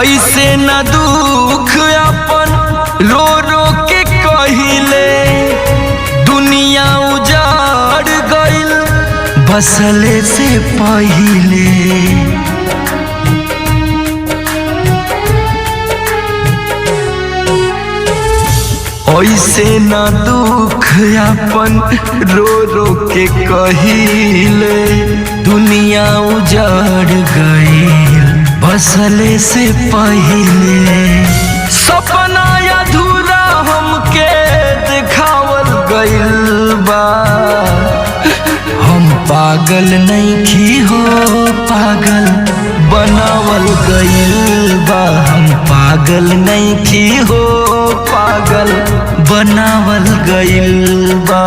ऐसे न दुख अपन रो रो के कहिले, दुनिया उजाड़ गइल बसले से पहिले। ऐसे न दुख अपन रो रो के कहिले, दुनिया उजाड़ गइल बसले से पहिले। सपना अधूरा हमके दिखावल गइल बा, हम पागल नइखी हो पागल बनावल गइल बा। हम पागल नइखी हो पागल बनावल गइल बा।